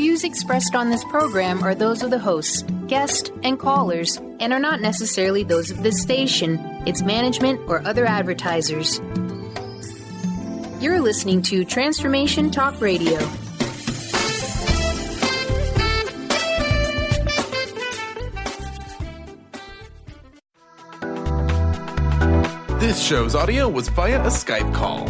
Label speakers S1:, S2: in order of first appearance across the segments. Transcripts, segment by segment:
S1: views expressed on this program are those of the hosts, guests, and callers, and are not necessarily those of this station, its management, or other advertisers. You're listening to Transformation Talk Radio.
S2: This show's audio was via a Skype call.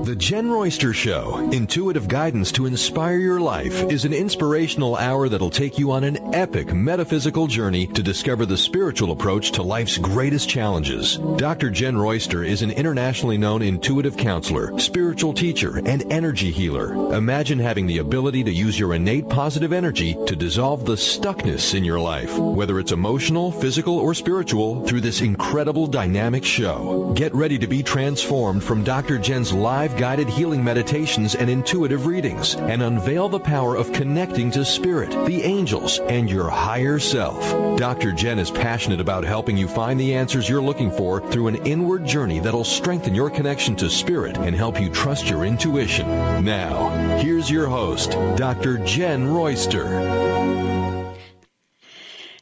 S3: The Jenn Royster Show, intuitive guidance to inspire your life, is an inspirational hour that'll take you on an epic metaphysical journey to discover the spiritual approach to life's greatest challenges. Dr. Jenn Royster is an internationally known intuitive counselor, spiritual teacher, and energy healer. Imagine having the ability to use your innate positive energy to dissolve the stuckness in your life, whether it's emotional, physical, or spiritual, through this incredible dynamic show. Get ready to be transformed from Dr. Jenn's live guided healing meditations and intuitive readings, and unveil the power of connecting to spirit, the angels, and your higher self. Dr. Jenn is passionate about helping you find the answers you're looking for through an inward journey that'll strengthen your connection to spirit and help you trust your intuition. Now, here's your host, Dr. Jenn Royster.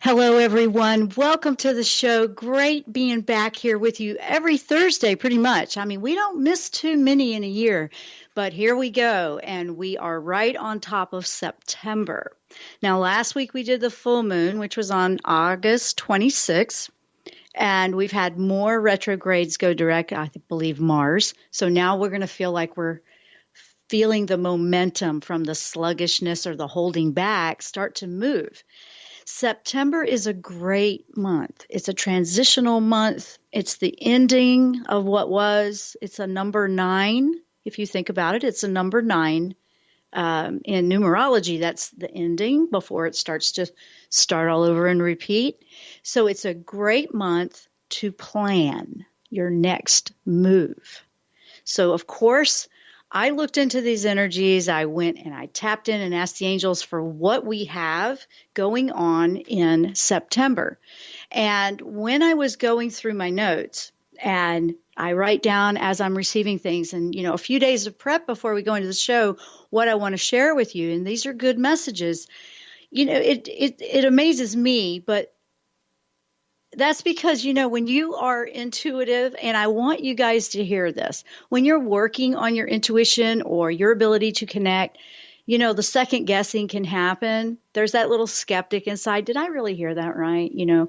S4: Hello, everyone. Welcome to the show. Great being back here with you every Thursday, pretty much. I mean, we don't miss too many in a year, but here we go, and we are right on top of September. Now, last week we did the full moon, which was on August 26th, and we've had more retrogrades go direct, I believe Mars. So now we're going to feel like we're feeling the momentum from the sluggishness or the holding back start to move. September is a great month. It's a transitional month. It's the ending of what was. It's a number 9. If you think about it, it's a number 9. In numerology, that's the ending before it starts to start all over and repeat. So it's a great month to plan your next move. So, of course, I looked into these energies. I went and I tapped in and asked the angels for what we have going on in September. And when I was going through my notes, and I write down as I'm receiving things, and, you know, a few days of prep before we go into the show, what I want to share with you. And these are good messages. You know, it amazes me, but that's because, you know, when you are intuitive, and I want you guys to hear this, when you're working on your intuition or your ability to connect, you know, the second guessing can happen. There's that little skeptic inside. Did I really hear that right? You know,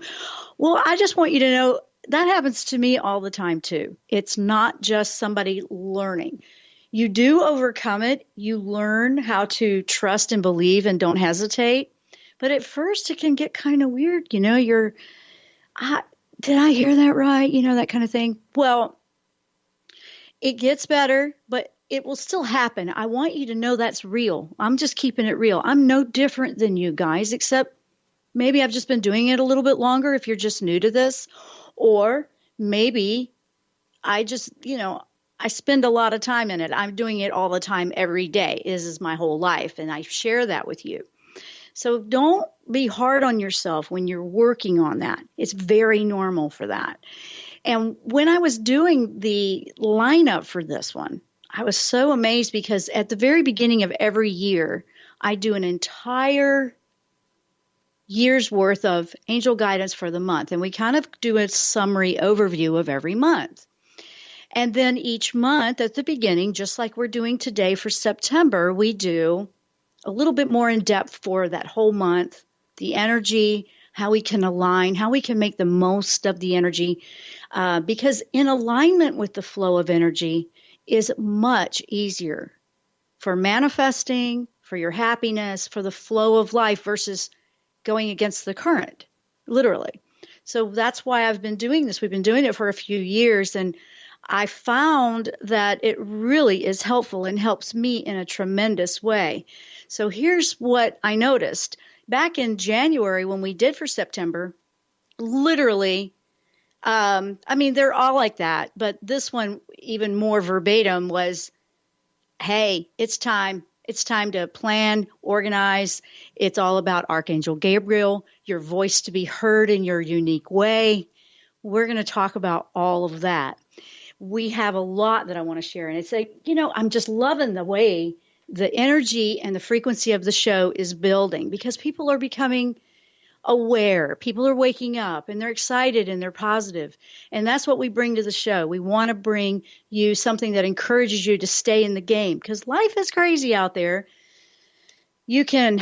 S4: well, I just want you to know that happens to me all the time too. It's not just somebody learning. You do overcome it. You learn how to trust and believe and don't hesitate. But at first it can get kind of weird. You know, did I hear that right? You know, that kind of thing. Well, it gets better, but it will still happen. I want you to know that's real. I'm just keeping it real. I'm no different than you guys, except maybe I've just been doing it a little bit longer if you're just new to this. Or maybe I just, you know, I spend a lot of time in it. I'm doing it all the time every day. This is my whole life, and I share that with you. So don't be hard on yourself when you're working on that. It's very normal for that. And when I was doing the lineup for this one, I was so amazed because at the very beginning of every year, I do an entire year's worth of angel guidance for the month. And we kind of do a summary overview of every month. And then each month at the beginning, just like we're doing today for September, we do a little bit more in depth for that whole month, the energy, how we can align, how we can make the most of the energy, because in alignment with the flow of energy is much easier for manifesting, for your happiness, for the flow of life versus going against the current, literally. So that's why I've been doing this. We've been doing it for a few years, and I found that it really is helpful and helps me in a tremendous way. So here's what I noticed. Back in January when we did for September, literally, I mean, they're all like that, but this one even more verbatim was, hey, it's time. It's time to plan, organize. It's all about Archangel Gabriel, your voice to be heard in your unique way. We're going to talk about all of that. we have a lot that I want to share. And it's like, I'm just loving the way the energy and the frequency of the show is building because people are becoming aware. People are waking up and they're excited and they're positive. And that's what we bring to the show. We want to bring you something that encourages you to stay in the game because life is crazy out there. You can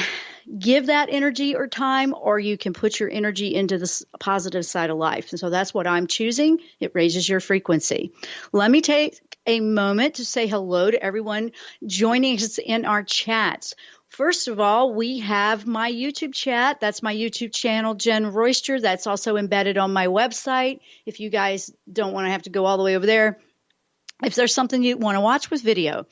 S4: give that energy or time, or you can put your energy into the positive side of life. And so that's what I'm choosing. It raises your frequency. Let me take a moment to say hello to everyone joining us in our chats. First of all, we have my YouTube chat. That's my YouTube channel, Jenn Royster. That's also embedded on my website. If you guys don't want to have to go all the way over there, if there's something you want to watch with video.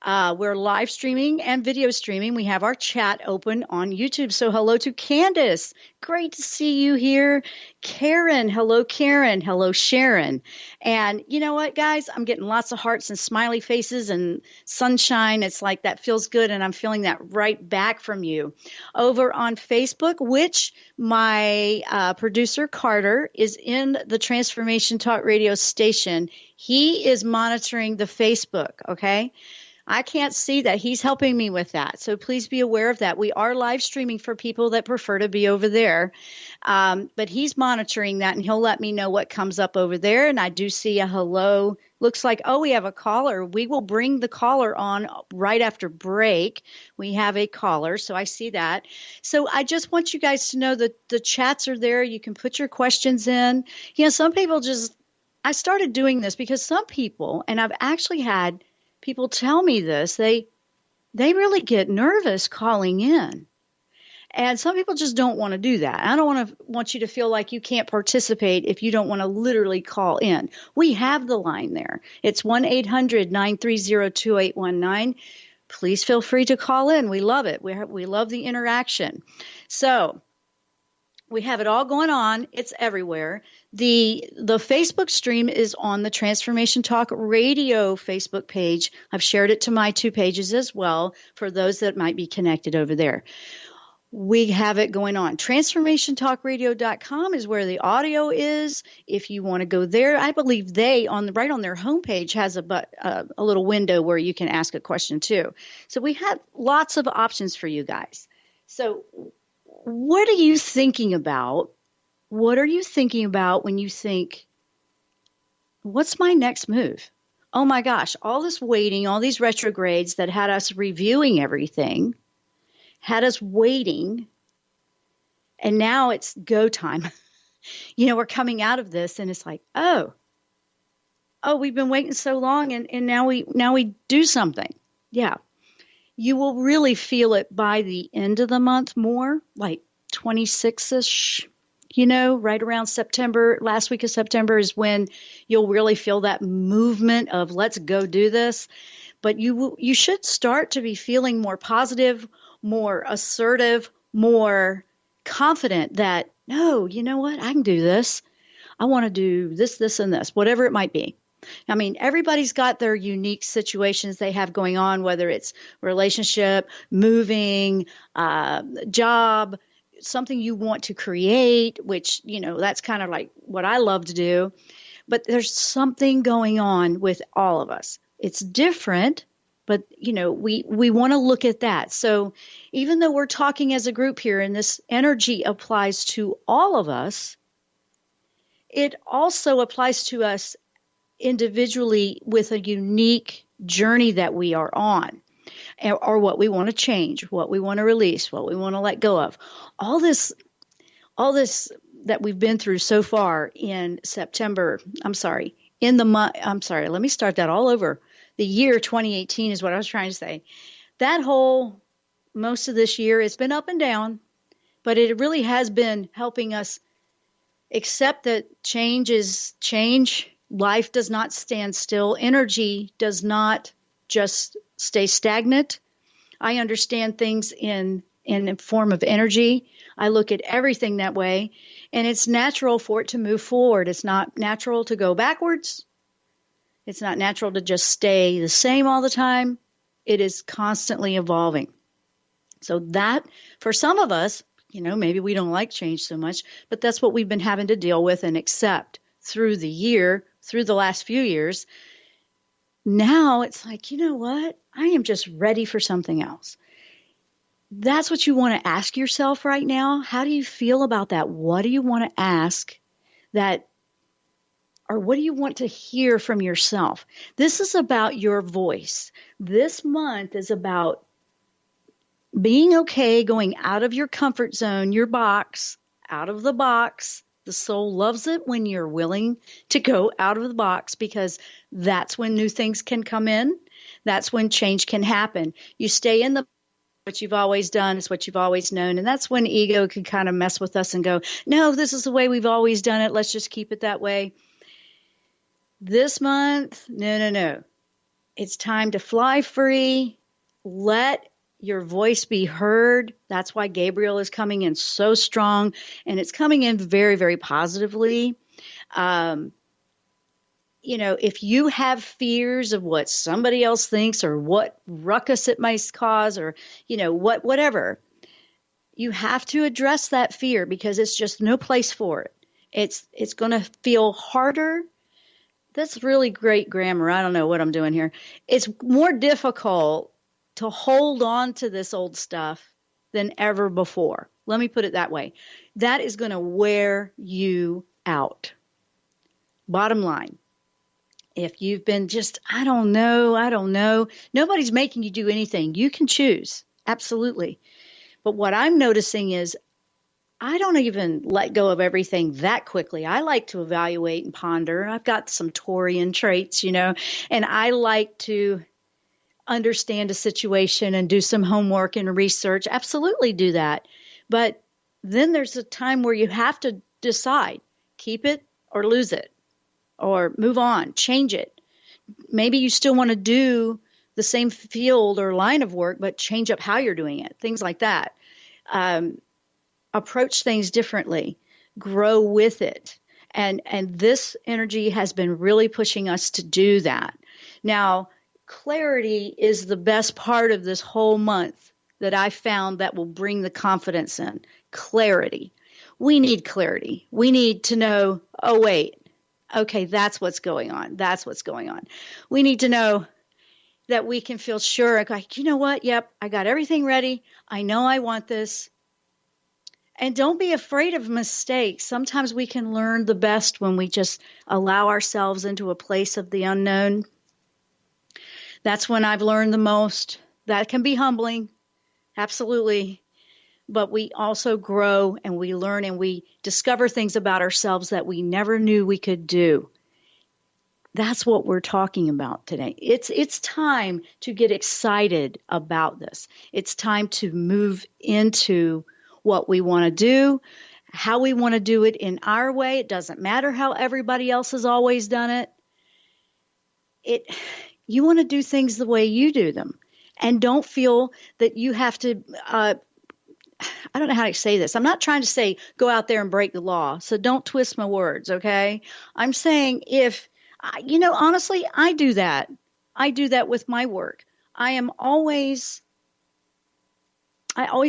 S4: We're live streaming and video streaming. We have our chat open on YouTube. So hello to Candace. Great to see you here. Karen. Hello, Karen. Hello, Sharon. And you know what, guys? I'm getting lots of hearts and smiley faces and sunshine. It's like that feels good. And I'm feeling that right back from you. Over on Facebook, which my producer, Carter, is in the Transformation Talk radio station. He is monitoring the Facebook, okay? I can't see that. He's helping me with that. So please be aware of that. We are live streaming for people that prefer to be over there. But he's monitoring that, and he'll let me know what comes up over there. And I do see a hello. Looks like, we have a caller. We will bring the caller on right after break. We have a caller, so I see that. So I just want you guys to know that the chats are there. You can put your questions in. Some people I started doing this because some people, and I've actually had people tell me this, they really get nervous calling in. And some people just don't want to do that. I don't want you to feel like you can't participate if you don't want to literally call in. We have the line there. It's 1-800-930-2819. Please feel free to call in. We love it. We love the interaction. So we have it all going on. It's everywhere. The Facebook stream is on the Transformation Talk Radio Facebook page. I've shared it to my 2 pages as well for those that might be connected over there. We have it going on. TransformationTalkRadio.com is where the audio is. If you want to go there, I believe right on their homepage has a little window where you can ask a question too. So we have lots of options for you guys. So what are you thinking about? What are you thinking about when you think, what's my next move? Oh my gosh, all this waiting, all these retrogrades that had us reviewing everything, had us waiting, and now it's go time. We're coming out of this and it's like, oh, we've been waiting so long and now we do something. Yeah. You will really feel it by the end of the month more, like 26-ish, right around September. Last week of September is when you'll really feel that movement of let's go do this. But you should start to be feeling more positive, more assertive, more confident that, no, you know what? I can do this. I want to do this, this, and this, whatever it might be. I mean, everybody's got their unique situations they have going on, whether it's relationship, moving, job, something you want to create, which, that's kind of like what I love to do. But there's something going on with all of us. It's different, but, we want to look at that. So even though we're talking as a group here and this energy applies to all of us, it also applies to us individually with a unique journey that we are on, or what we want to change, what we want to release, what we want to let go of. All this that we've been through so far in September, let me start that all over. The year 2018 is what I was trying to say. Most of this year, it's been up and down, but it really has been helping us accept that change is change. Life does not stand still. Energy does not just stay stagnant. I understand things in a form of energy. I look at everything that way, and it's natural for it to move forward. It's not natural to go backwards. It's not natural to just stay the same all the time. It is constantly evolving. So that, for some of us, maybe we don't like change so much, but that's what we've been having to deal with and accept through the year, through the last few years. Now it's like, you know what? I am just ready for something else. That's what you want to ask yourself right now. How do you feel about that? What do you want to ask that, or what do you want to hear from yourself? This is about your voice. This month is about being okay, going out of your comfort zone, your box, out of the box. The soul loves it when you're willing to go out of the box, because that's when new things can come in. That's when change can happen. You stay in the what you've always done is what you've always known. And that's when ego can kind of mess with us and go, no, this is the way we've always done it. Let's just keep it that way. This month, no. It's time to fly free. Let your voice be heard. That's why Gabriel is coming in so strong, and it's coming in very, very positively. If you have fears of what somebody else thinks or what ruckus it might cause, or, whatever, you have to address that fear, because it's just no place for it. It's going to feel harder. That's really great grammar. I don't know what I'm doing here. It's more difficult to hold on to this old stuff than ever before. Let me put it that way. That is going to wear you out. Bottom line. If you've been just, I don't know, nobody's making you do anything. You can choose. Absolutely. But what I'm noticing is I don't even let go of everything that quickly. I like to evaluate and ponder. I've got some Taurian traits, and I like to understand a situation and do some homework and research. Absolutely do that. But then there's a time where you have to decide, keep it or lose it, or move on, change it. Maybe you still want to do the same field or line of work, but change up how you're doing it, things like that. Approach things differently, grow with it. And this energy has been really pushing us to do that. Now, clarity is the best part of this whole month that I found that will bring the confidence in. Clarity. We need clarity. We need to know, oh, wait, okay, that's what's going on. That's what's going on. We need to know that we can feel sure, like, you know what? Yep, I got everything ready. I know I want this. And don't be afraid of mistakes. Sometimes we can learn the best when we just allow ourselves into a place of the unknown. That's when I've learned the most. That can be humbling. Absolutely. But we also grow and we learn and we discover things about ourselves that we never knew we could do. That's what we're talking about today. It's time to get excited about this. It's time to move into what we want to do, how we want to do it in our way. It doesn't matter how everybody else has always done it. You want to do things the way you do them. And don't feel that you have to, I don't know how to say this. I'm not trying to say go out there and break the law. So don't twist my words, okay? I'm saying honestly, I do that. I do that with my work. I always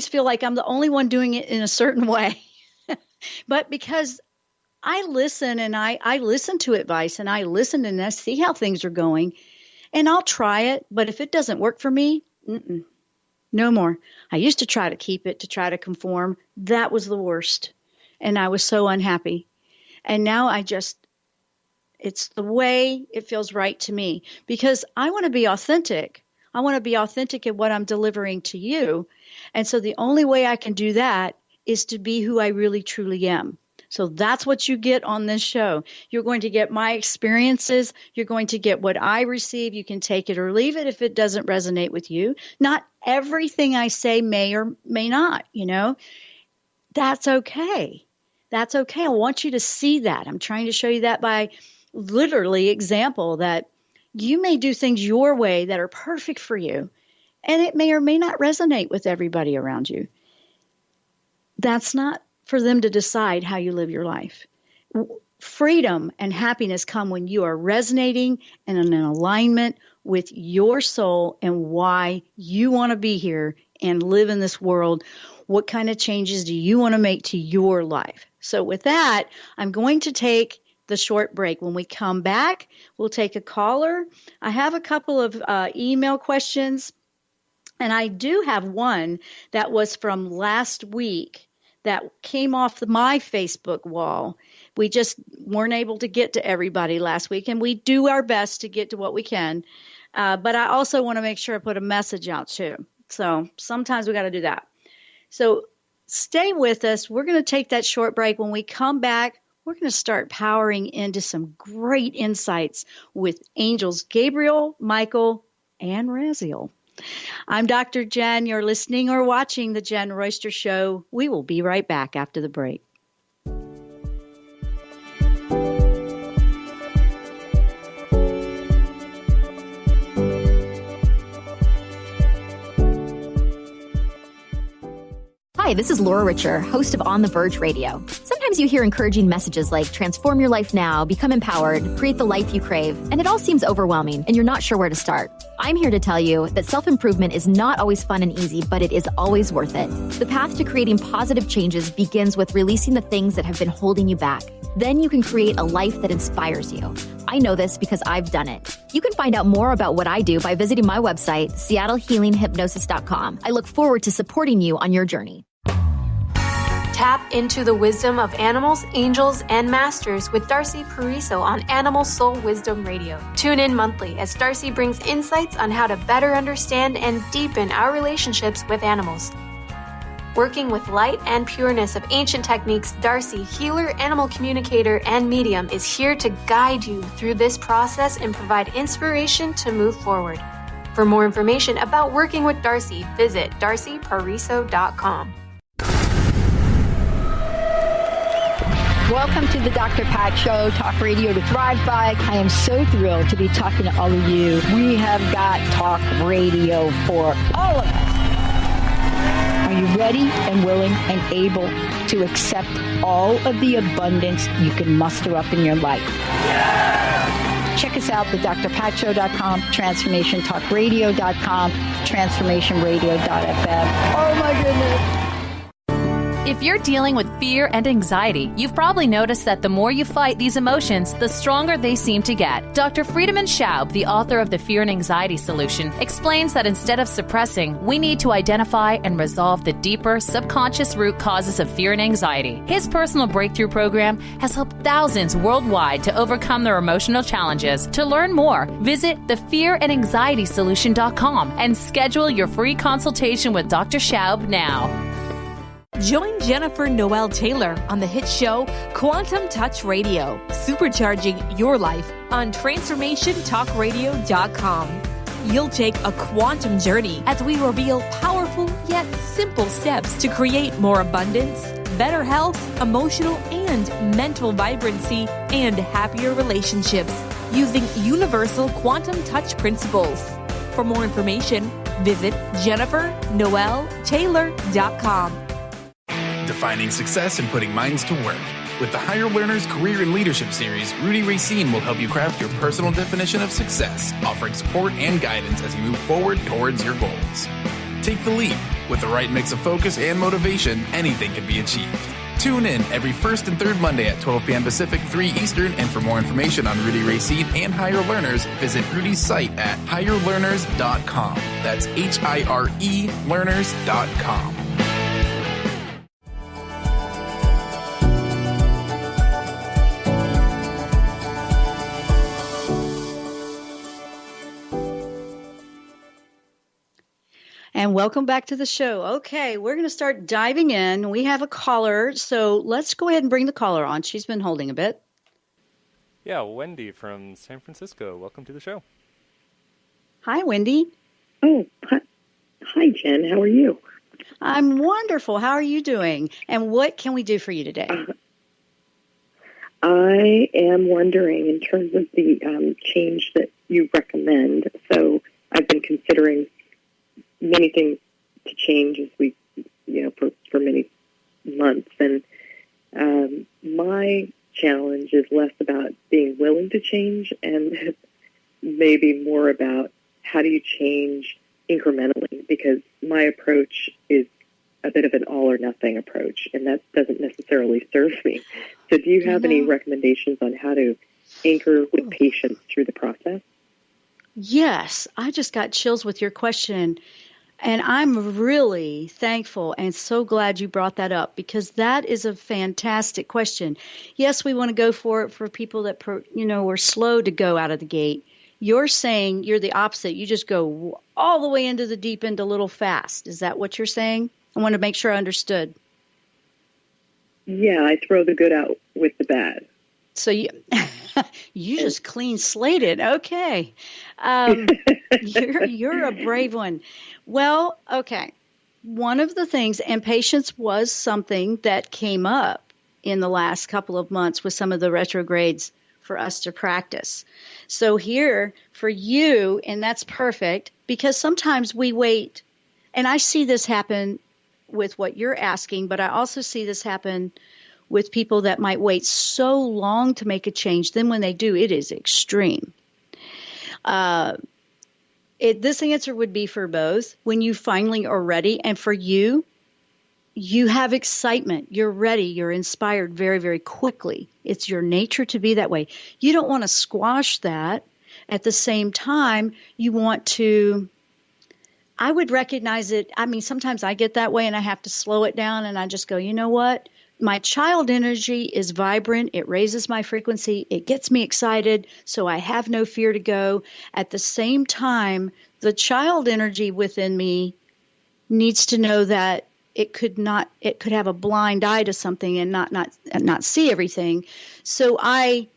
S4: feel like I'm the only one doing it in a certain way. But because I listen and I listen to advice and I listen and I see how things are going, and I'll try it. But if it doesn't work for me, no more. I used to try to keep it, to try to conform. That was the worst. And I was so unhappy. And now it's the way it feels right to me, because I want to be authentic. I want to be authentic in what I'm delivering to you. And so the only way I can do that is to be who I really truly am. So that's what you get on this show. You're going to get my experiences. You're going to get what I receive. You can take it or leave it if it doesn't resonate with you. Not everything I say may or may not, That's okay. That's okay. I want you to see that. I'm trying to show you that by literally example that you may do things your way that are perfect for you, and it may or may not resonate with everybody around you. That's not for them to decide how you live your life. Freedom and happiness come when you are resonating and in an alignment with your soul and why you want to be here and live in this world. What kind of changes do you want to make to your life? So with that, I'm going to take the short break. When we come back, we'll take a caller. I have a couple of email questions, and I do have one that was from last week that came off my Facebook wall. We just weren't able to get to everybody last week, and we do our best to get to what we can. But I also want to make sure I put a message out too. So sometimes we got to do that. So stay with us. We're going to take that short break. When we come back, we're going to start powering into some great insights with angels Gabriel, Michael, and Raziel. I'm Dr. Jenn. You're listening or watching The Jenn Royster Show. We will be right back after the break.
S5: Hi, this is Laura Richer, host of On the Verge Radio. Sometimes you hear encouraging messages like transform your life now, become empowered, create the life you crave, and it all seems overwhelming and you're not sure where to start. I'm here to tell you that self-improvement is not always fun and easy, but it is always worth it. The path to creating positive changes begins with releasing the things that have been holding you back. Then you can create a life that inspires you. I know this because I've done it. You can find out more about what I do by visiting my website, seattlehealinghypnosis.com. I look forward to supporting you on your journey.
S6: Tap into the wisdom of animals, angels, and masters with Darcy Pariso on Animal Soul Wisdom Radio. Tune in monthly as Darcy brings insights on how to better understand and deepen our relationships with animals. Working with light and pureness of ancient techniques, Darcy, healer, animal communicator, and medium, is here to guide you through this process and provide inspiration to move forward. For more information about working with Darcy, visit darcypariso.com.
S7: Welcome to the Dr. Pat Show, talk radio to thrive by. I am so thrilled to be talking to all of you. We have got talk radio for all of us. Are you ready and willing and able to accept all of the abundance you can muster up in your life? Yeah! Check us out, the drpatshow.com, transformationtalkradio.com, transformationradio.fm. Oh my goodness.
S8: If you're dealing with fear and anxiety, you've probably noticed that the more you fight these emotions, the stronger they seem to get. Dr. Friedemann Schaub, the author of The Fear and Anxiety Solution, explains that instead of suppressing, we need to identify and resolve the deeper, subconscious root causes of fear and anxiety. His personal breakthrough program has helped thousands worldwide to overcome their emotional challenges. To learn more, visit thefearandanxietysolution.com and schedule your free consultation with Dr. Schaub now.
S9: Join Jennifer Noel Taylor on the hit show Quantum Touch Radio, supercharging your life on TransformationTalkRadio.com. You'll take a quantum journey as we reveal powerful yet simple steps to create more abundance, better health, emotional and mental vibrancy, and happier relationships using universal quantum touch principles. For more information, visit JenniferNoelTaylor.com.
S2: Defining success and putting minds to work. With the Higher Learners Career and Leadership Series, Rudy Racine will help you craft your personal definition of success, offering support and guidance as you move forward towards your goals. Take the leap. With the right mix of focus and motivation, anything can be achieved. Tune in every first and third Monday at 12 p.m. Pacific, 3 Eastern, and for more information on Rudy Racine and Higher Learners, visit Rudy's site at higherlearners.com. That's HIRE learners.com.
S4: And welcome back to the show. Okay, we're going to start diving in. We have a caller, so let's go ahead and bring the caller on. She's been holding a bit.
S10: Yeah, Wendy from San Francisco. Welcome to the show.
S4: Hi, Wendy.
S11: Oh, hi, Jen. How are you?
S4: I'm wonderful. How are you doing? And what can we do for you today?
S11: I am wondering, in terms of the change that you recommend, so I've been considering many things to change as we, for many months. And my challenge is less about being willing to change and maybe more about how do you change incrementally, because my approach is a bit of an all or nothing approach, and that doesn't necessarily serve me. So do you have any recommendations on how to anchor with patience through the process?
S4: Yes, I just got chills with your question. And I'm really thankful and so glad you brought that up, because that is a fantastic question. Yes, we want to go for it for people that, were slow to go out of the gate. You're saying you're the opposite. You just go all the way into the deep end a little fast. Is that what you're saying? I want to make sure I understood. Yeah,
S11: I throw the good out with the bad.
S4: So you just clean slated. Okay. You're a brave one. Well, okay. One of the things, and patience was something that came up in the last couple of months with some of the retrogrades for us to practice. So here for you, and that's perfect, because sometimes we wait, and I see this happen with what you're asking, but I also see this happen with people that might wait so long to make a change. Then when they do, it is extreme. This answer would be for both. When you finally are ready, and for you, you have excitement. You're ready. You're inspired very, very quickly. It's your nature to be that way. You don't want to squash that. At the same time, you want to, I would recognize it. I mean, sometimes I get that way and I have to slow it down, and I just go, you know what? My child energy is vibrant. It raises my frequency. It gets me excited, so I have no fear to go. At the same time, the child energy within me needs to know that it could have a blind eye to something and not see everything. So I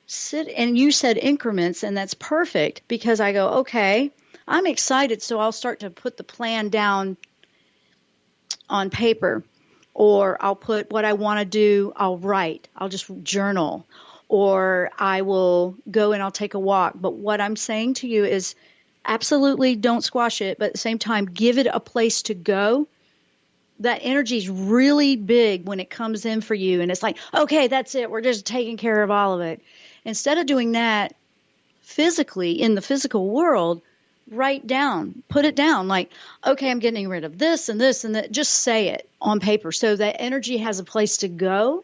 S4: sit, and you said increments, and that's perfect, because I go, okay, I'm excited, so I'll start to put the plan down on paper. Or I'll put what I want to do, I'll write, I'll just journal, or I will go and I'll take a walk. But what I'm saying to you is absolutely don't squash it, but at the same time, give it a place to go. That energy is really big when it comes in for you, and it's like, okay, that's it, we're just taking care of all of it. Instead of doing that physically in the physical world, write down, put it down, like, okay, I'm getting rid of this and this and that. Just say it on paper so that energy has a place to go.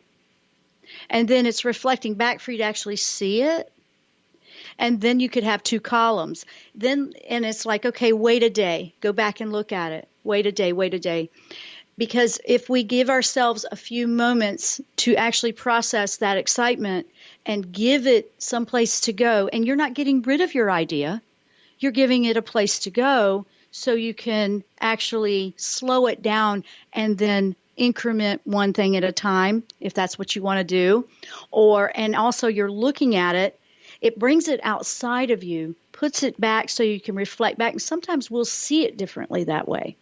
S4: And then it's reflecting back for you to actually see it. And then you could have 2 columns. And it's like, okay, wait a day. Go back and look at it. Wait a day. Because if we give ourselves a few moments to actually process that excitement and give it some place to go, and you're not getting rid of your idea, you're giving it a place to go, so you can actually slow it down and then increment one thing at a time, if that's what you want to do. And also you're looking at it. It brings it outside of you, puts it back so you can reflect back. And sometimes we'll see it differently that way.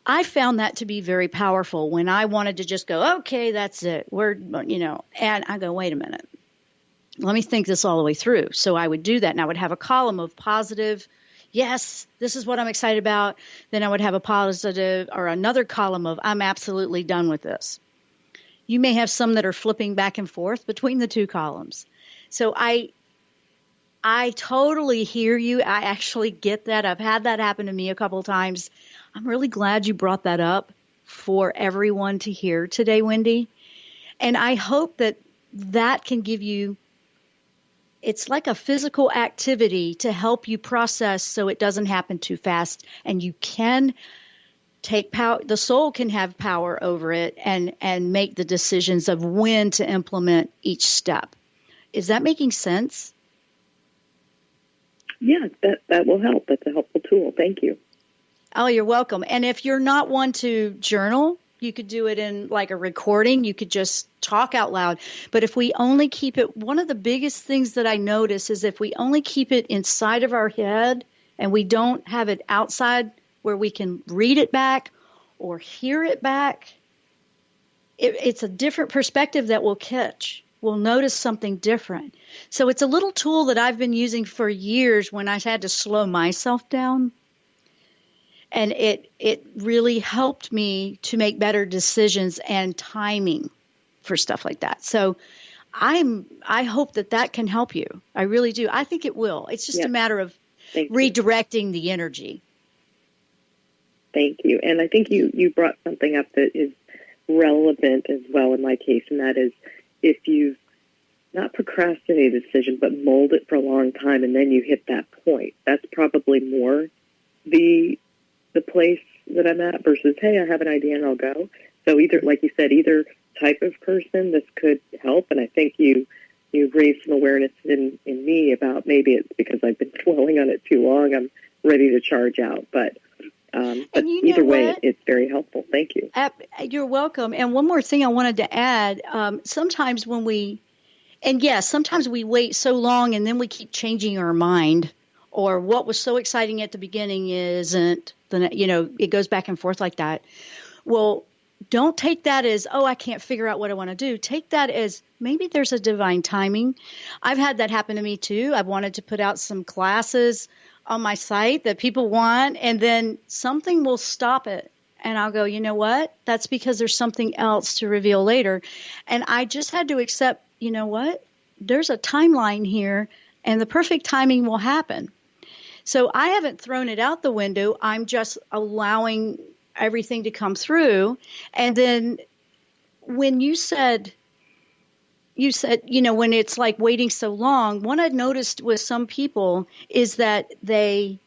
S4: I found that to be very powerful when I wanted to just go, okay, that's it. And I go, wait a minute. Let me think this all the way through. So I would do that, and I would have a column of positive, yes, this is what I'm excited about. Then I would have a positive, or another column of, I'm absolutely done with this. You may have some that are flipping back and forth between the 2 columns. So I totally hear you. I actually get that. I've had that happen to me a couple of times. I'm really glad you brought that up for everyone to hear today, Wendy. And I hope that can give you, it's like a physical activity to help you process so it doesn't happen too fast, and you can take power. The soul can have power over it and make the decisions of when to implement each step. Is that making sense?
S11: Yeah, that will help. That's a helpful tool. Thank you.
S4: Oh, you're welcome. And if you're not one to journal, you could do it in like a recording. You could just talk out loud. But if we only keep it, one of the biggest things that I notice is if we only keep it inside of our head and we don't have it outside where we can read it back or hear it back, it's a different perspective that we'll catch. We'll notice something different. So it's a little tool that I've been using for years when I had to slow myself down. And it really helped me to make better decisions and timing for stuff like that. So I hope that can help you. I really do. I think it will. It's just a matter of redirecting the energy.
S11: Thank you. And I think you brought something up that is relevant as well in my case, and that is if you've not procrastinated a decision, but mulled it for a long time, and then you hit that point, that's probably more the place that I'm at versus, hey, I have an idea and I'll go. So either, like you said, either type of person, this could help. And I think you've raised some awareness in me about maybe it's because I've been dwelling on it too long. I'm ready to charge out. But either way, it's very helpful. Thank you.
S4: You're welcome. And one more thing I wanted to add, sometimes sometimes we wait so long and then we keep changing our mind, or what was so exciting at the beginning isn't, it goes back and forth like that. Well, don't take that as, oh, I can't figure out what I want to do. Take that as maybe there's a divine timing. I've had that happen to me too. I've wanted to put out some classes on my site that people want, and then something will stop it. And I'll go, you know what? That's because there's something else to reveal later. And I just had to accept, you know what? There's a timeline here, and the perfect timing will happen. So I haven't thrown it out the window. I'm just allowing everything to come through. And then when you said, when it's like waiting so long, what I've noticed with some people is that if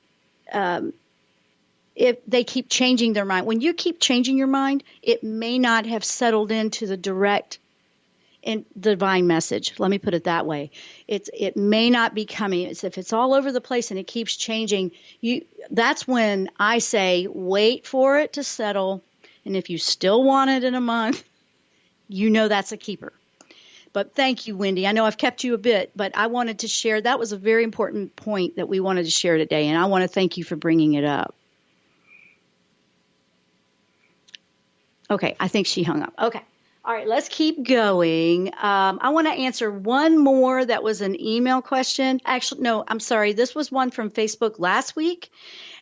S4: they keep changing their mind. When you keep changing your mind, it may not have settled into the direct and divine message. Let me put it that way. It may not be coming. If it's all over the place and it keeps changing, that's when I say wait for it to settle. And if you still want it in a month, that's a keeper. But thank you, Wendy. I know I've kept you a bit, but I wanted to share. That was a very important point that we wanted to share today, and I want to thank you for bringing it up. Okay, I think she hung up. Okay. All right, let's keep going. I want to answer one more that was an email question. Actually, no, I'm sorry. This was one from Facebook last week,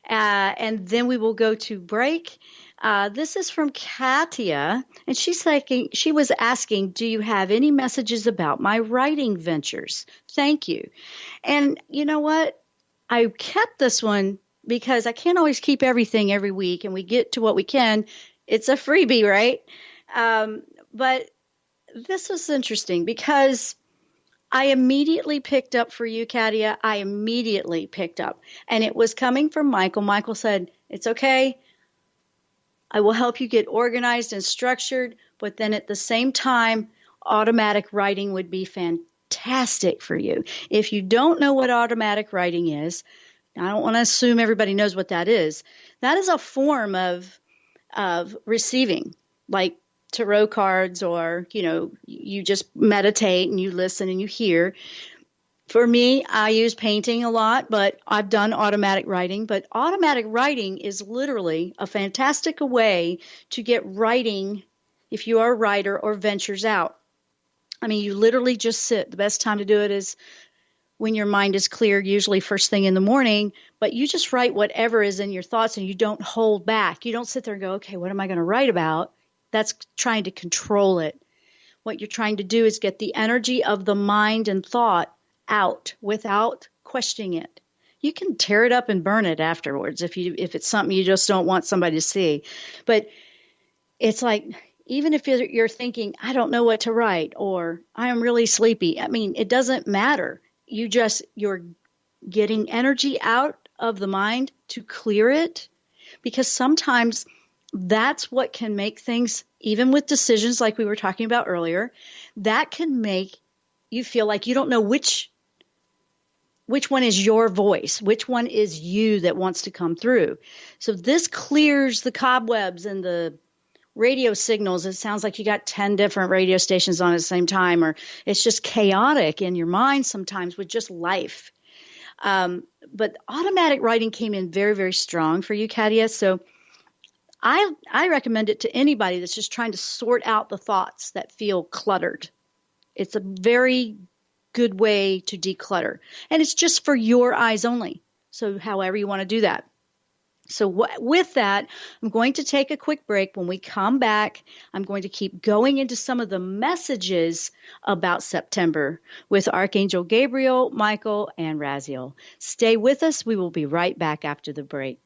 S4: and then we will go to break. This is from Katia, and she was asking, do you have any messages about my writing ventures? Thank you. And you know what? I kept this one because I can't always keep everything every week, and we get to what we can. It's a freebie, right? But this was interesting because I immediately picked up for you, Katia. I immediately picked up. And it was coming from Michael. Michael said, it's okay. I will help you get organized and structured. But then at the same time, automatic writing would be fantastic for you. If you don't know what automatic writing is, I don't want to assume everybody knows what that is. That is a form of receiving, like tarot cards, or, you just meditate and you listen and you hear. For me, I use painting a lot, but I've done automatic writing. But automatic writing is literally a fantastic way to get writing, if you are a writer, or ventures out. I mean, you literally just sit. The best time to do it is when your mind is clear, usually first thing in the morning, but you just write whatever is in your thoughts and you don't hold back. You don't sit there and go, okay, what am I going to write about? That's trying to control it. What you're trying to do is get the energy of the mind and thought out without questioning it. You can tear it up and burn it afterwards if it's something you just don't want somebody to see. But it's like, even if you're thinking, I don't know what to write, or I am really sleepy. I mean, it doesn't matter. You're getting energy out of the mind to clear it, because sometimes that's what can make things, even with decisions like we were talking about earlier, that can make you feel like you don't know which one is your voice, which one is you that wants to come through. So this clears the cobwebs and the radio signals. It sounds like you got 10 different radio stations on at the same time, or it's just chaotic in your mind sometimes with just life. But automatic writing came in very, very strong for you, Katia. So I recommend it to anybody that's just trying to sort out the thoughts that feel cluttered. It's a very good way to declutter. And it's just for your eyes only. So however you want to do that. So with that, I'm going to take a quick break. When we come back, I'm going to keep going into some of the messages about September with Archangel Gabriel, Michael, and Raziel. Stay with us. We will be right back after the break.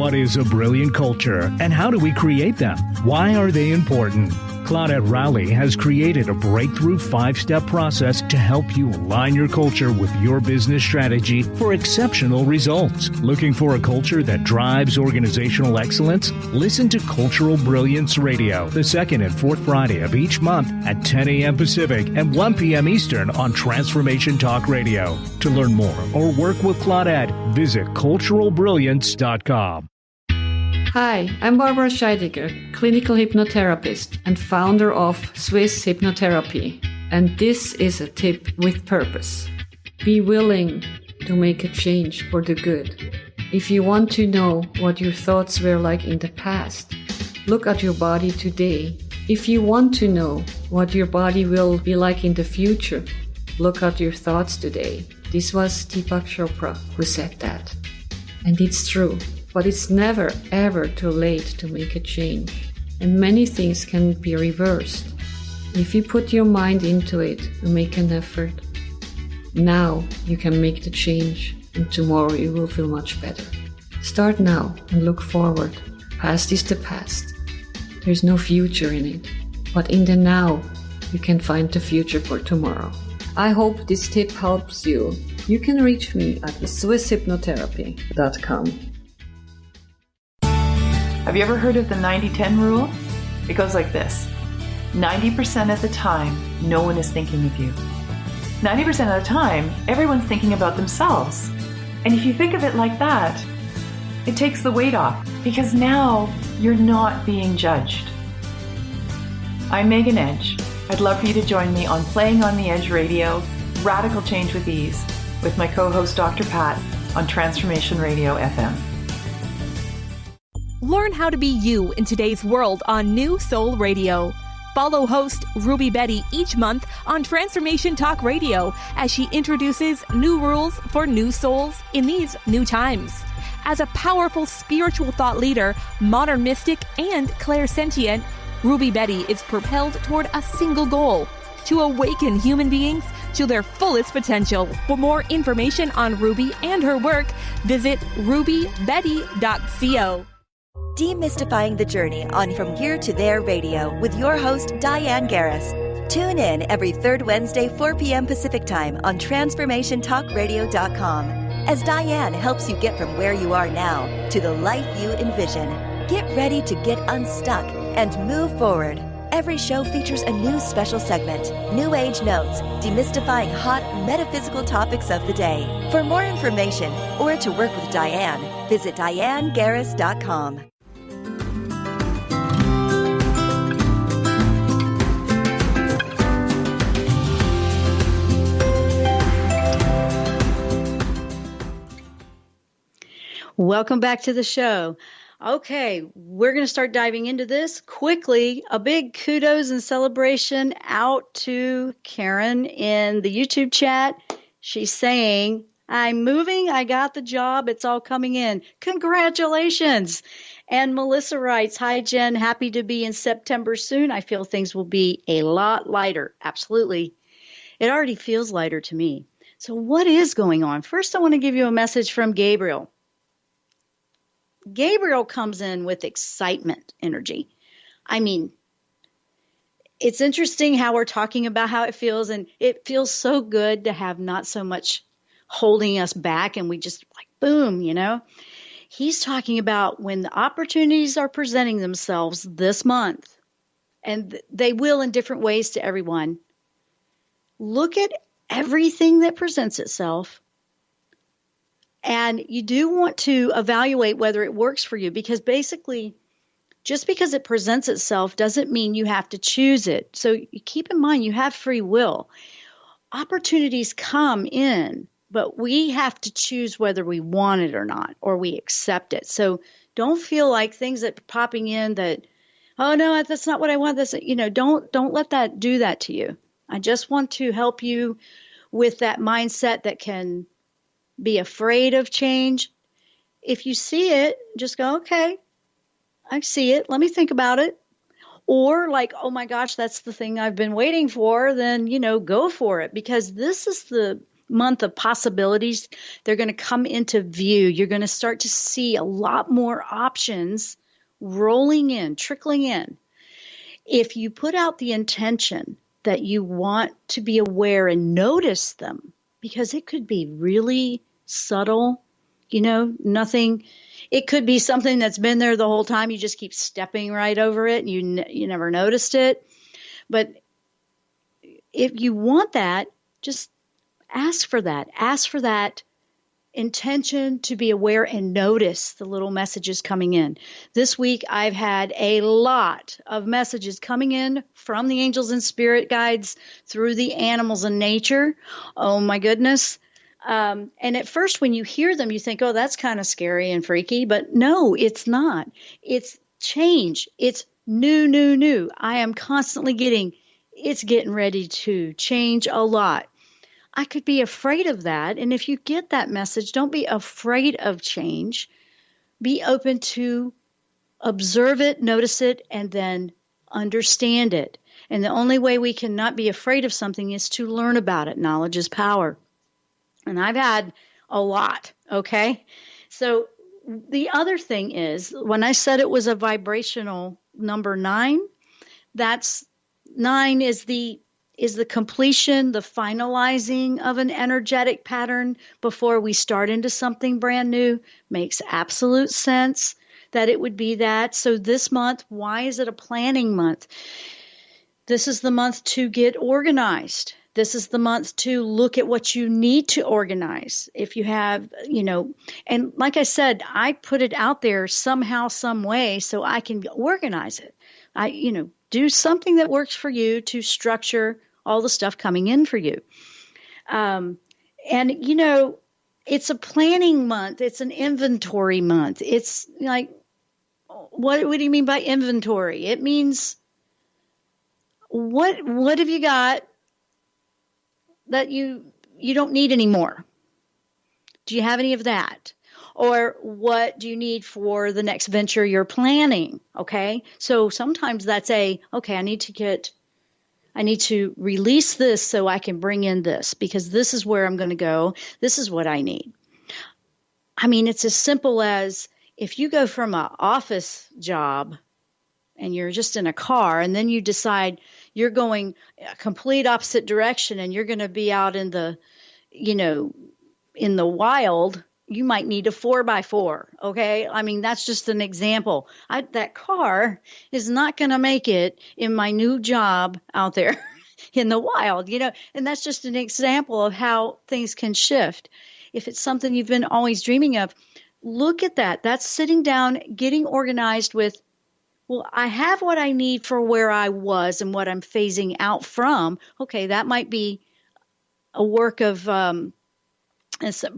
S12: What is a brilliant culture, and how do we create them? Why are they important? Claudette Rowley has created a breakthrough 5-step process to help you align your culture with your business strategy for exceptional results. Looking for a culture that drives organizational excellence? Listen to Cultural Brilliance Radio, the second and fourth Friday of each month at 10 a.m. Pacific and 1 p.m. Eastern on Transformation Talk Radio. To learn more or work with Claudette, visit culturalbrilliance.com.
S13: Hi, I'm Barbara Scheidegger, clinical hypnotherapist and founder of Swiss Hypnotherapy. And this is a tip with purpose. Be willing to make a change for the good. If you want to know what your thoughts were like in the past, look at your body today. If you want to know what your body will be like in the future, look at your thoughts today. This was Deepak Chopra who said that. And it's true. But it's never, ever too late to make a change. And many things can be reversed. If you put your mind into it and make an effort, now you can make the change, and tomorrow you will feel much better. Start now and look forward. Past is the past. There's no future in it. But in the now, you can find the future for tomorrow. I hope this tip helps you. You can reach me at swisshypnotherapy.com.
S14: Have you ever heard of the 90-10 rule? It goes like this. 90% of the time, no one is thinking of you. 90% of the time, everyone's thinking about themselves. And if you think of it like that, it takes the weight off, because now you're not being judged. I'm Megan Edge. I'd love for you to join me on Playing on the Edge Radio, Radical Change with Ease, with my co-host Dr. Pat on Transformation Radio FM.
S9: Learn how to be you in today's world on New Soul Radio. Follow host Ruby Betty each month on Transformation Talk Radio as she introduces new rules for new souls in these new times. As a powerful spiritual thought leader, modern mystic, and clairsentient, Ruby Betty is propelled toward a single goal: to awaken human beings to their fullest potential. For more information on Ruby and her work, visit rubybetty.co.
S15: Demystifying the Journey on From Here to There Radio with your host, Diane Garris. Tune in every third Wednesday, 4 p.m. Pacific Time on TransformationTalkRadio.com as Diane helps you get from where you are now to the life you envision. Get ready to get unstuck and move forward. Every show features a new special segment, New Age Notes, demystifying hot metaphysical topics of the day. For more information or to work with Diane, visit DianeGarris.com.
S4: Welcome back to the show. Okay, we're going to start diving into this quickly. A big kudos and celebration out to Karen in the YouTube chat. She's saying, I'm moving. I got the job. It's all coming in. Congratulations. And Melissa writes, hi, Jen. Happy to be in September soon. I feel things will be a lot lighter. Absolutely. It already feels lighter to me. So what is going on? First, I want to give you a message from Gabriel. Gabriel comes in with excitement energy. I mean, it's interesting how we're talking about how it feels, and it feels so good to have not so much holding us back, and we just like, boom, you know. He's talking about when the opportunities are presenting themselves this month, and they will in different ways to everyone. Look at everything that presents itself. And you do want to evaluate whether it works for you, because basically, just because it presents itself doesn't mean you have to choose it. So you keep in mind, you have free will. Opportunities come in, but we have to choose whether we want it or not, or we accept it. So don't feel like things that are popping in that, oh no, that's not what I want. That's, you know, don't let that do that to you. I just want to help you with that mindset that can be afraid of change. If you see it, just go, okay, I see it. Let me think about it. Or like, oh my gosh, that's the thing I've been waiting for. Then, you know, go for it, because this is the month of possibilities. They're going to come into view. You're going to start to see a lot more options rolling in, trickling in. If you put out the intention that you want to be aware and notice them, because it could be really subtle, nothing. It could be something that's been there the whole time. You just keep stepping right over it and you never noticed it. But if you want that, just ask for that. Ask for that intention to be aware and notice the little messages coming in. This week, I've had a lot of messages coming in from the angels and spirit guides through the animals and nature. Oh, my goodness. And at first, when you hear them, you think, oh, that's kind of scary and freaky. But no, it's not. It's change. It's new. I am constantly it's getting ready to change a lot. I could be afraid of that. And if you get that message, don't be afraid of change. Be open to observe it, notice it, and then understand it. And the only way we can not be afraid of something is to learn about it. Knowledge is power. And I've had a lot, okay? So the other thing is, when I said it was a vibrational number 9, that's 9 is the completion, the finalizing of an energetic pattern before we start into something brand new. Makes absolute sense that it would be that. So this month, why is it a planning month? This is the month to get organized. This is the month to look at what you need to organize. If you have, and like I said, I put it out there somehow, some way, so I can organize it. Do something that works for you to structure all the stuff coming in for you. It's a planning month. It's an inventory month. It's like, what do you mean by inventory? It means, what have you got that you don't need anymore? Do you have any of that? Or what do you need for the next venture you're planning? Okay. So sometimes that's I need to release this so I can bring in this, because this is where I'm going to go. This is what I need. I mean, it's as simple as if you go from an office job and you're just in a car, and then you decide you're going a complete opposite direction and you're going to be out in the, in the wild, you might need a 4x4. Okay. I mean, that's just an example. That car is not going to make it in my new job out there in the wild, and that's just an example of how things can shift. If it's something you've been always dreaming of, look at that. That's sitting down, getting organized with, well, I have what I need for where I was and what I'm phasing out from. Okay. That might be a work of, and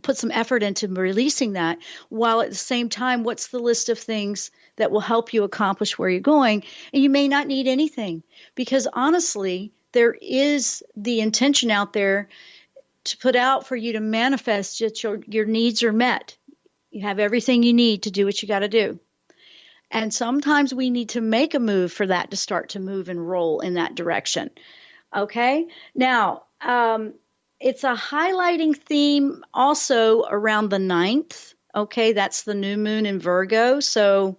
S4: put some effort into releasing that, while at the same time, what's the list of things that will help you accomplish where you're going? And you may not need anything, because honestly, there is the intention out there to put out for you to manifest that your needs are met. You have everything you need to do what you got to do. And sometimes we need to make a move for that to start to move and roll in that direction. Okay? Now, it's a highlighting theme also around the 9th. Okay, that's the new moon in Virgo. So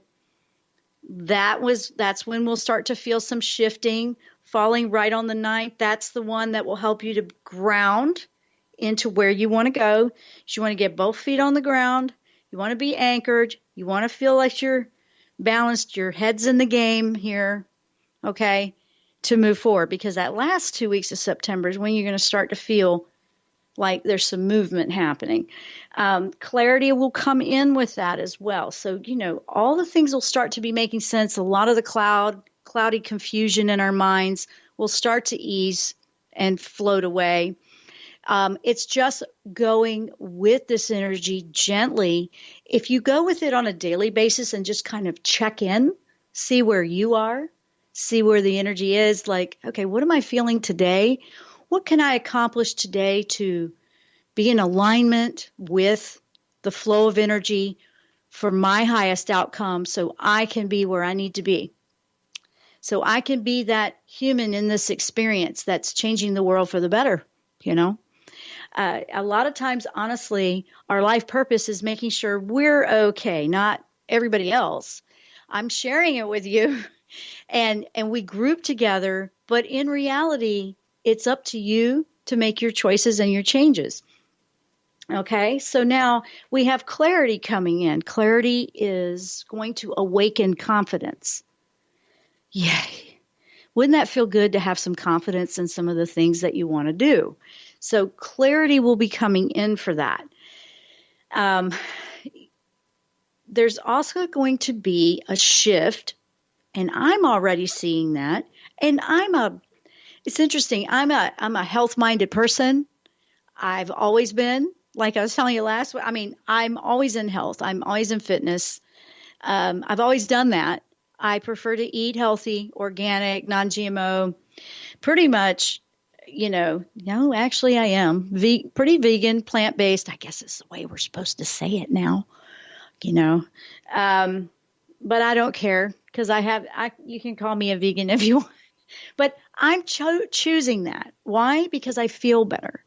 S4: that's when we'll start to feel some shifting, falling right on the 9th. That's the one that will help you to ground into where you want to go. You want to get both feet on the ground. You want to be anchored. You want to feel like you're balanced. Your head's in the game here. Okay, to move forward, because that last 2 weeks of September is when you're going to start to feel like there's some movement happening. Clarity will come in with that as well. So, all the things will start to be making sense. A lot of the cloudy confusion in our minds will start to ease and float away. It's just going with this energy gently. If you go with it on a daily basis and just kind of check in, see where you are, see where the energy is, like, okay, what am I feeling today? What can I accomplish today to be in alignment with the flow of energy for my highest outcome, so I can be where I need to be? So I can be that human in this experience that's changing the world for the better, A lot of times, honestly, our life purpose is making sure we're okay, not everybody else. I'm sharing it with you, and we group together, but in reality, it's up to you to make your choices and your changes. Okay, so now we have clarity coming in. Clarity is going to awaken confidence. Yay. Wouldn't that feel good to have some confidence in some of the things that you want to do? So clarity will be coming in for that. There's also going to be a shift, and I'm already seeing that. And it's interesting. I'm a health-minded person. I've always been. Like I was telling you last week, I'm always in health. I'm always in fitness. I've always done that. I prefer to eat healthy, organic, non-GMO, pretty much, no, actually I am pretty vegan, plant-based. I guess it's the way we're supposed to say it now, but I don't care because you can call me a vegan if you want, but I'm choosing that. Why? Because I feel better.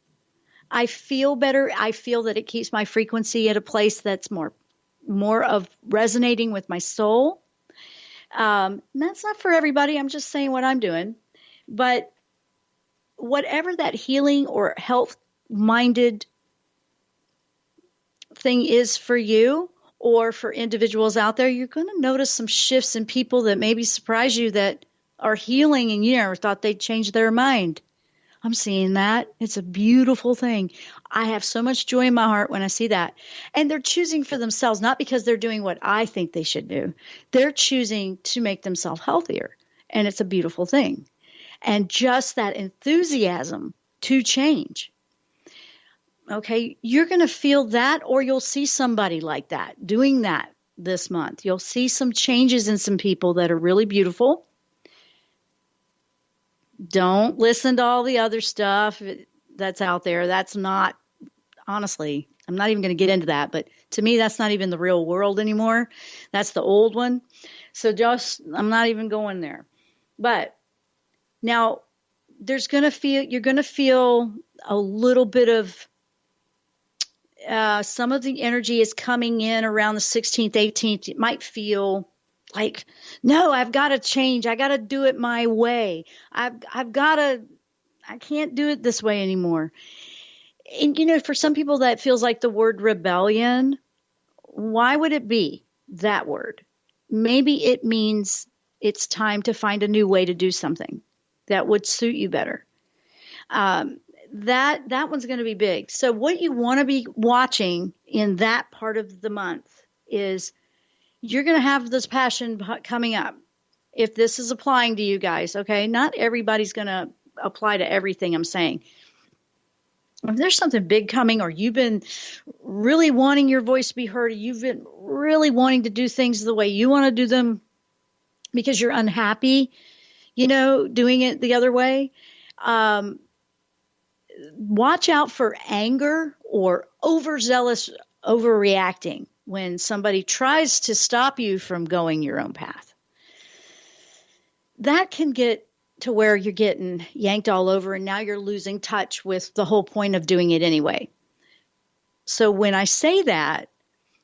S4: I feel better. I feel that it keeps my frequency at a place that's more of resonating with my soul. And that's not for everybody. I'm just saying what I'm doing. But whatever that healing or health-minded thing is for you or for individuals out there, you're going to notice some shifts in people that maybe surprise you that are healing and you never thought they'd change their mind. I'm seeing that. It's a beautiful thing. I have so much joy in my heart when I see that. And they're choosing for themselves, not because they're doing what I think they should do. They're choosing to make themselves healthier. And it's a beautiful thing. And just that enthusiasm to change. Okay, you're going to feel that, or you'll see somebody like that doing that this month. You'll see some changes in some people that are really beautiful. Don't listen to all the other stuff that's out there. That's not, honestly, I'm not even going to get into that. But to me, that's not even the real world anymore. That's the old one. So I'm not even going there. But now you're going to feel a little bit of, some of the energy is coming in around the 16th, 18th. It might feel like, no, I've got to change. I got to do it my way. I can't do it this way anymore. And, for some people that feels like the word rebellion. Why would it be that word? Maybe it means it's time to find a new way to do something that would suit you better. That one's going to be big. So what you want to be watching in that part of the month is you're going to have this passion coming up. If this is applying to you guys, okay, not everybody's going to apply to everything I'm saying. If there's something big coming, or you've been really wanting your voice to be heard, or you've been really wanting to do things the way you want to do them because you're unhappy, doing it the other way, watch out for anger or overzealous overreacting when somebody tries to stop you from going your own path. That can get to where you're getting yanked all over, and now you're losing touch with the whole point of doing it anyway. So when I say that,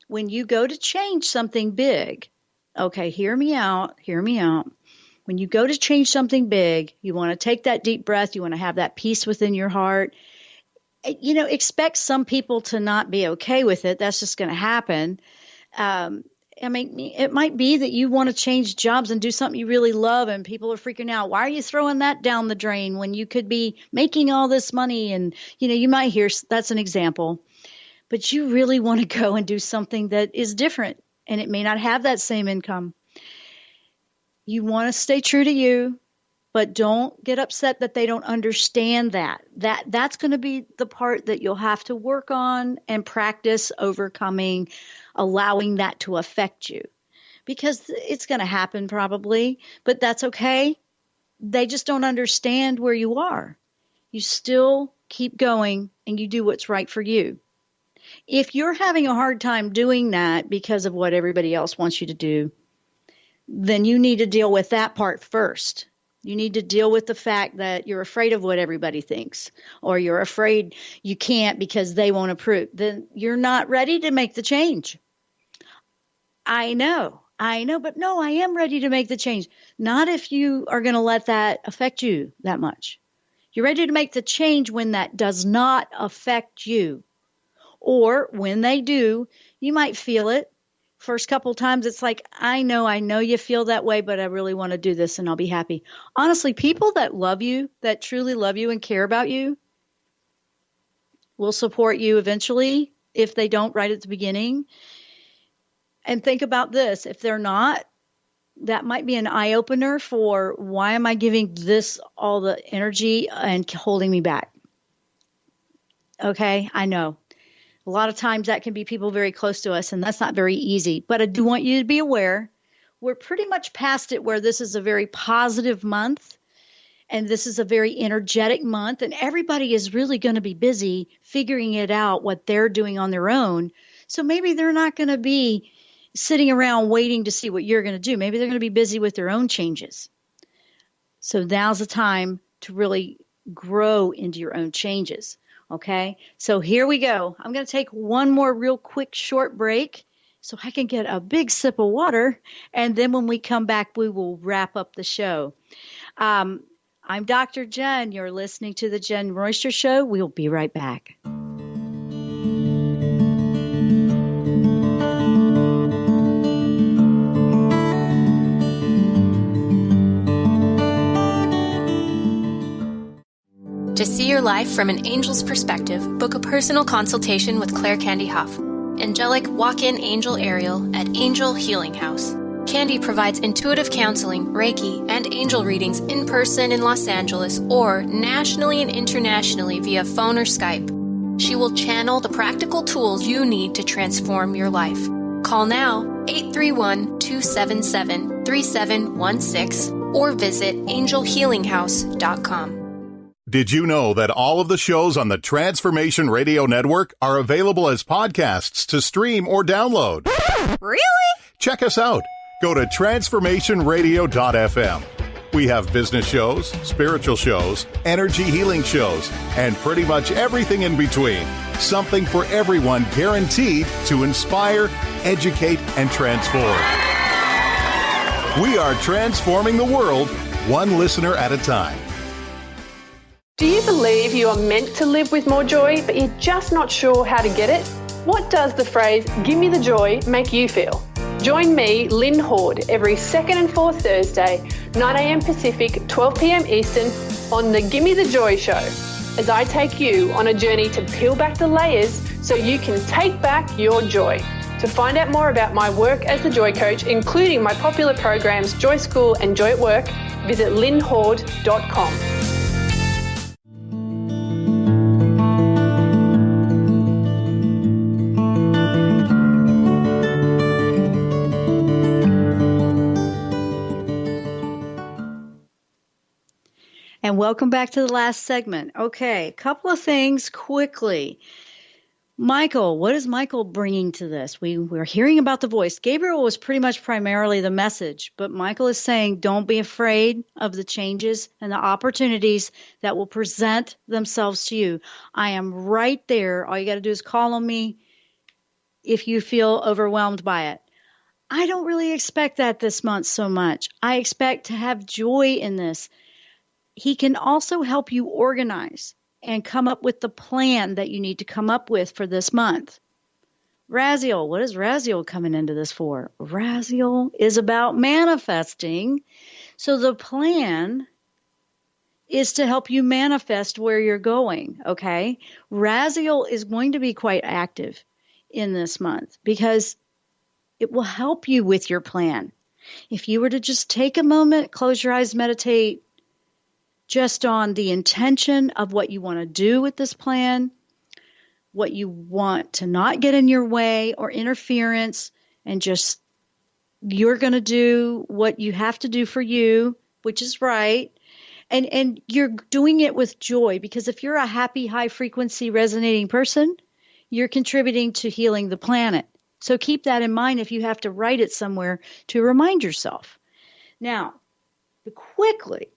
S4: when you go to change something big, okay, hear me out. When you go to change something big, you want to take that deep breath. You want to have that peace within your heart. Expect some people to not be okay with it. That's just going to happen. It might be that you want to change jobs and do something you really love, and people are freaking out. Why are you throwing that down the drain when you could be making all this money? And, you might hear that's an example. But you really want to go and do something that is different, and it may not have that same income. You want to stay true to you, but don't get upset that they don't understand that. That's going to be the part that you'll have to work on and practice overcoming, allowing that to affect you. Because it's going to happen probably, but that's okay. They just don't understand where you are. You still keep going and you do what's right for you. If you're having a hard time doing that because of what everybody else wants you to do, then you need to deal with that part first. You need to deal with the fact that you're afraid of what everybody thinks, or you're afraid you can't because they won't approve. Then you're not ready to make the change. I know, but no, I am ready to make the change. Not if you are going to let that affect you that much. You're ready to make the change when that does not affect you. Or when they do, you might feel it. First couple times, it's like, I know you feel that way, but I really want to do this and I'll be happy. Honestly, people that love you, that truly love you and care about you, will support you eventually if they don't right at the beginning. And think about this. If they're not, that might be an eye-opener for, why am I giving this all the energy and holding me back? Okay, I know. A lot of times that can be people very close to us, and that's not very easy. But I do want you to be aware, we're pretty much past it where this is a very positive month, and this is a very energetic month, and everybody is really going to be busy figuring it out, what they're doing on their own. So maybe they're not going to be sitting around waiting to see what you're going to do. Maybe they're going to be busy with their own changes. So now's the time to really grow into your own changes. Okay, so here we go. I'm going to take one more real quick short break so I can get a big sip of water. And then when we come back, we will wrap up the show. I'm Dr. Jenn. You're listening to the Jenn Royster Show. We'll be right back.
S6: To see your life from an angel's perspective, book a personal consultation with Claire Candy Huff, angelic walk-in angel Ariel at Angel Healing House. Candy provides intuitive counseling, Reiki, and angel readings in person in Los Angeles or nationally and internationally via phone or Skype. She will channel the practical tools you need to transform your life. Call now 831-277-3716 or visit angelhealinghouse.com.
S16: Did you know that all of the shows on the Transformation Radio Network are available as podcasts to stream or download?
S17: Really?
S16: Check us out. Go to transformationradio.fm. We have business shows, spiritual shows, energy healing shows, and pretty much everything in between. Something for everyone, guaranteed to inspire, educate, and transform. We are transforming the world, one listener at a time.
S18: Do you believe you are meant to live with more joy, but you're just not sure how to get it? What does the phrase, "give me the joy," make you feel? Join me, Lynn Horde, every second and fourth Thursday, 9 a.m. Pacific, 12 p.m. Eastern, on the Gimme the Joy Show, as I take you on a journey to peel back the layers so you can take back your joy. To find out more about my work as the Joy Coach, including my popular programs Joy School and Joy at Work, visit lynnhorde.com.
S4: And welcome back to the last segment. Okay, a couple of things quickly. Michael, what is Michael bringing to this? We're hearing about the voice. Gabriel was pretty much primarily the message, but Michael is saying don't be afraid of the changes and the opportunities that will present themselves to you. I am right there. All you got to do is call on me if you feel overwhelmed by it. I don't really expect that this month so much. I expect to have joy in this. He can also help you organize and come up with the plan that you need to come up with for this month. Raziel, what is Raziel coming into this for? Raziel is about manifesting. So the plan is to help you manifest where you're going, okay? Raziel is going to be quite active in this month because it will help you with your plan. If you were to just take a moment, close your eyes, meditate, just on the intention of what you want to do with this plan, what you want to not get in your way or interference, and just you're going to do what you have to do for you, which is right. And you're doing it with joy, because if you're a happy, high frequency resonating person, you're contributing to healing the planet. So keep that in mind if you have to write it somewhere to remind yourself. Now, quickly,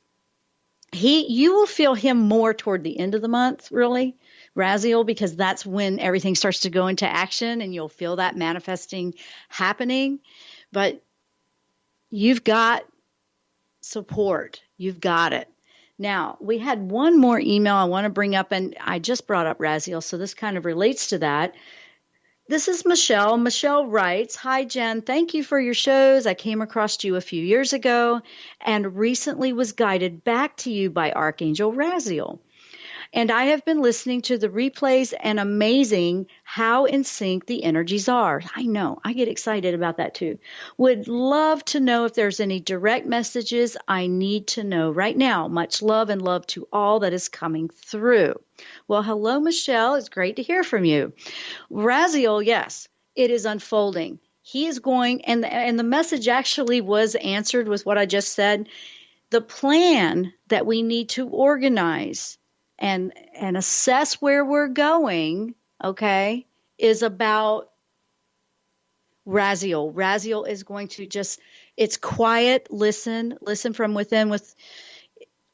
S4: You will feel him more toward the end of the month, really, Raziel, because that's when everything starts to go into action and you'll feel that manifesting happening. But you've got support. You've got it. Now, we had one more email I want to bring up, and I just brought up Raziel, so this kind of relates to that. This is Michelle. Michelle writes, "Hi, Jen. Thank you for your shows. I came across you a few years ago and recently was guided back to you by Archangel Raziel. And I have been listening to the replays and amazing how in sync the energies are." I know. I get excited about that too. "Would love to know if there's any direct messages I need to know right now. Much love and love to all that is coming through." Well, hello, Michelle. It's great to hear from you. Raziel, yes, it is unfolding. He is going, and the message actually was answered with what I just said. The plan that we need to organize and assess where we're going, okay, is about Raziel. Raziel is going to it's quiet, listen from within.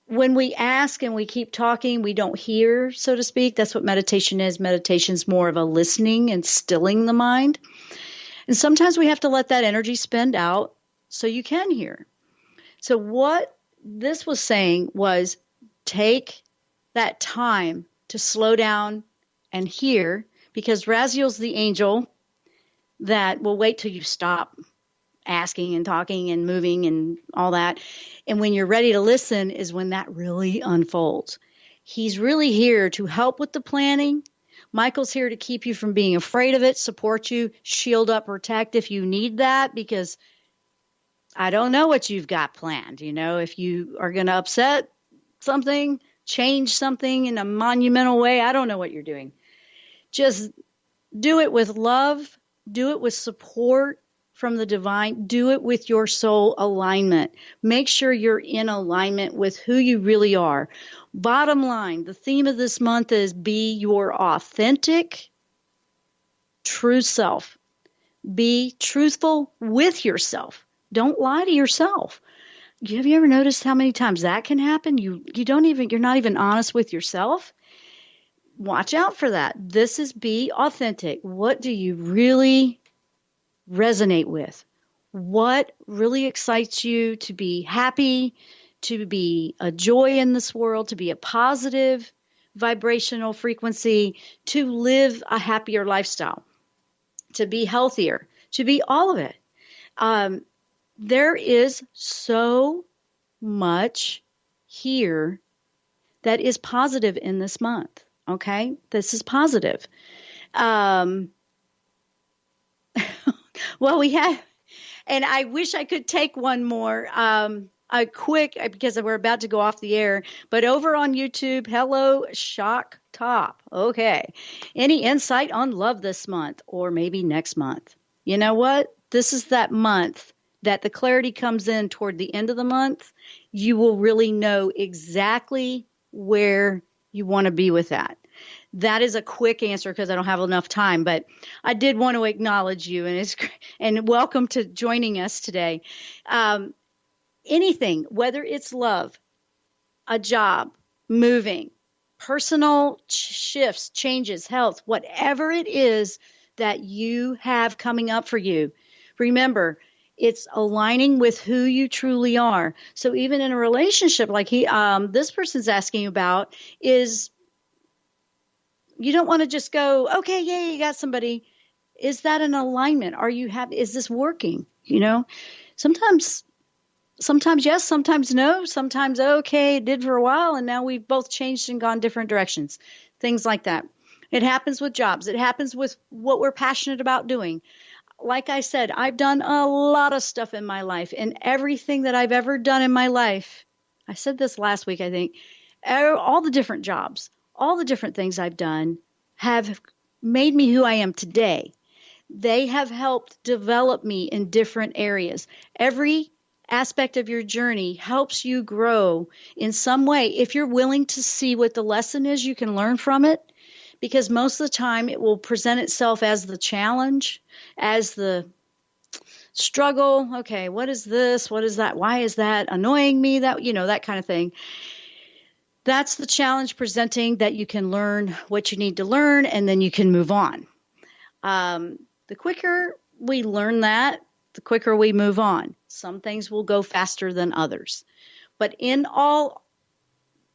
S4: When we ask and we keep talking, we don't hear, so to speak. That's what meditation is. Meditation's more of a listening and stilling the mind. And sometimes we have to let that energy spend out so you can hear. So what this was saying was take that time to slow down and hear, because Raziel's the angel that will wait till you stop asking and talking and moving and all that. And when you're ready to listen is when that really unfolds. He's really here to help with the planning. Michael's here to keep you from being afraid of it, support you, shield up, protect if you need that, because I don't know what you've got planned. If you are going to upset something, change something in a monumental way, I don't know what you're doing. Just do it with love, do it with support from the divine, do it with your soul alignment. Make sure you're in alignment with who you really are. Bottom line, the theme of this month is be your authentic, true self. Be truthful with yourself. Don't lie to yourself. Have you ever noticed how many times that can happen? You're not even honest with yourself. Watch out for that. This is be authentic. What do you really resonate with? What really excites you to be happy, to be a joy in this world, to be a positive vibrational frequency, to live a happier lifestyle, to be healthier, to be all of it. There is so much here that is positive in this month. Okay? This is positive. Well, we have, and I wish I could take one more, a quick, because we're about to go off the air, but over on YouTube, hello, Shock Top. Okay. Any insight on love this month or maybe next month? You know what? This is that month that the clarity comes in toward the end of the month. You will really know exactly where you want to be with that. That is a quick answer because I don't have enough time, but I did want to acknowledge you and welcome to joining us today. Anything, whether it's love, a job, moving, personal shifts, changes, health, whatever it is that you have coming up for you, remember, it's aligning with who you truly are. So even in a relationship like this person's asking about is, you don't want to just go, okay, yeah, you got somebody. Is that an alignment? Are you happy? Is this working? Sometimes yes, sometimes no, sometimes okay, it did for a while, and now we've both changed and gone different directions. Things like that. It happens with jobs. It happens with what we're passionate about doing. Like I said, I've done a lot of stuff in my life, and everything that I've ever done in my life, I said this last week, I think, all the different jobs, all the different things I've done have made me who I am today. They have helped develop me in different areas. Every aspect of your journey helps you grow in some way. If you're willing to see what the lesson is, you can learn from it, because most of the time it will present itself as the challenge, as the struggle. Okay, what is this? What is that? Why is that annoying me? That kind of thing. that's the challenge presenting, that you can learn what you need to learn and then you can move on. The quicker we learn that, the quicker we move on. Some things will go faster than others. But in all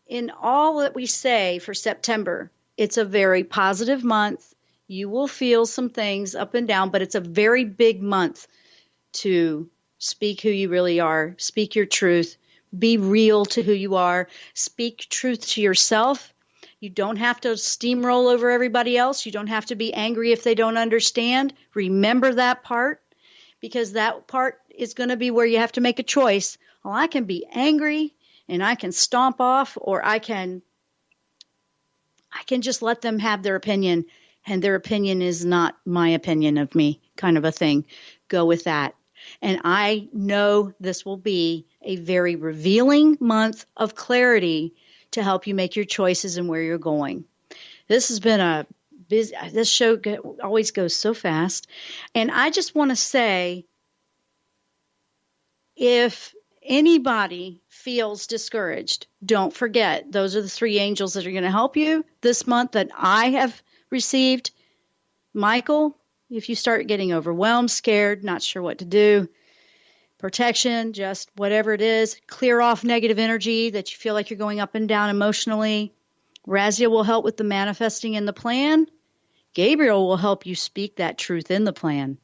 S4: that we say for September, it's a very positive month. You will feel some things up and down, but it's a very big month to speak who you really are, speak your truth, be real to who you are, speak truth to yourself. You don't have to steamroll over everybody else. You don't have to be angry if they don't understand. Remember that part, because that part is going to be where you have to make a choice. Well, I can be angry and I can stomp off, or I can just let them have their opinion, and their opinion is not my opinion of me, kind of a thing. Go with that. And I know this will be a very revealing month of clarity to help you make your choices and where you're going. This has been this show always goes so fast. And I just want to say, if anybody feels discouraged, don't forget, those are the 3 angels that are going to help you this month that I have received. Michael, if you start getting overwhelmed, scared, not sure what to do, protection, just whatever it is, clear off negative energy that you feel like you're going up and down emotionally. Raziel will help with the manifesting in the plan. Gabriel will help you speak that truth in the plan.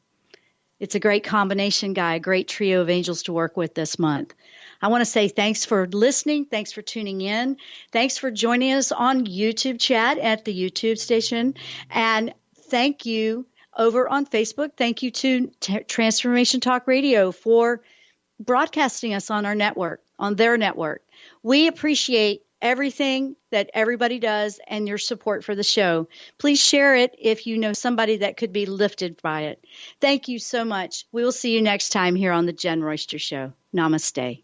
S4: It's a great combination, guy, a great trio of angels to work with this month. I want to say thanks for listening. Thanks for tuning in. Thanks for joining us on YouTube chat at the YouTube station. And thank you over on Facebook. Thank you to Transformation Talk Radio for broadcasting us on our network, on their network. We appreciate everything that everybody does and your support for the show. Please share it if you know somebody that could be lifted by it. Thank you so much. We will see you next time here on the Jenn Royster Show. Namaste.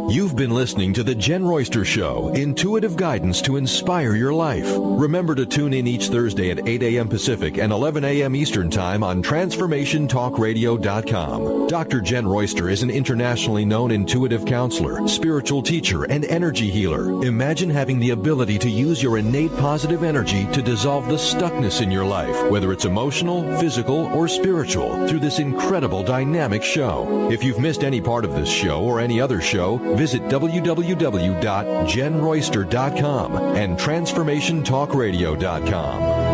S3: You've been listening to The Jenn Royster Show, intuitive guidance to inspire your life. Remember to tune in each Thursday at 8 a.m. Pacific and 11 a.m. Eastern Time on TransformationTalkRadio.com. Dr. Jenn Royster is an internationally known intuitive counselor, spiritual teacher, and energy healer. Imagine having the ability to use your innate positive energy to dissolve the stuckness in your life, whether it's emotional, physical, or spiritual, through this incredible dynamic show. If you've missed any part of this show or any other show, visit www.jenroyster.com and TransformationTalkRadio.com.